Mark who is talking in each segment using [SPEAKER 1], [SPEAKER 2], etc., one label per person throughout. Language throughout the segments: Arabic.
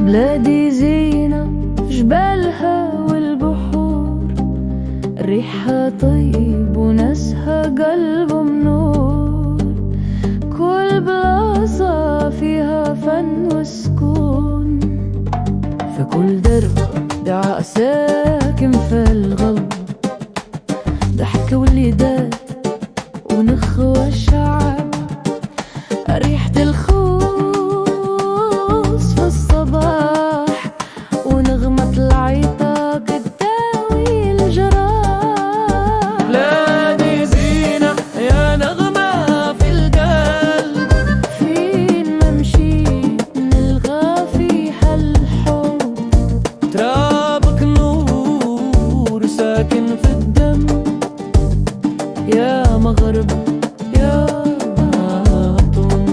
[SPEAKER 1] بلادي زينة جبالها والبحور، ريحها طيب وناسها قلبهم نور. كل بلاصة فيها فن وسكون، في كل درب دعاء ساكن في القلب، ضحك وليدات ونخوة شعب. ريحة الخوص في الصباح ونغمة العيطة تداوي الجراح.
[SPEAKER 2] بلادي زينة يا نغمة في القلب،
[SPEAKER 1] فين ما مشيت نلقى فيها الحب.
[SPEAKER 2] ترابك نور ساكن في الدم،
[SPEAKER 1] يا مغرب يا وطن.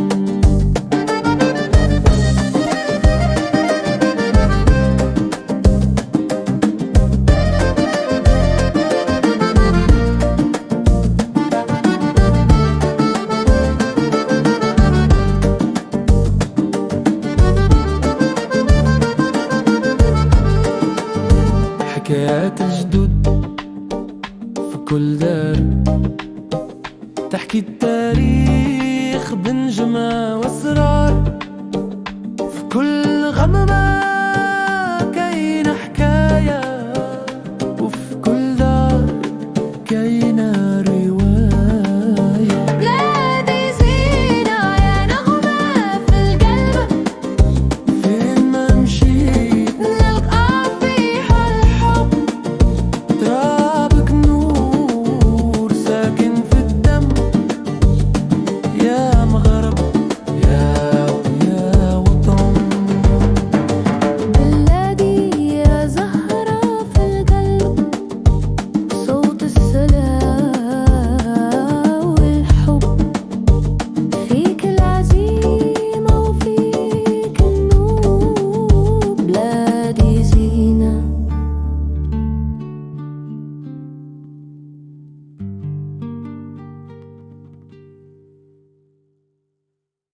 [SPEAKER 2] حكايات الجدود في كل دار تحكي التاريخ بنجمة واسرار، في كل غمامة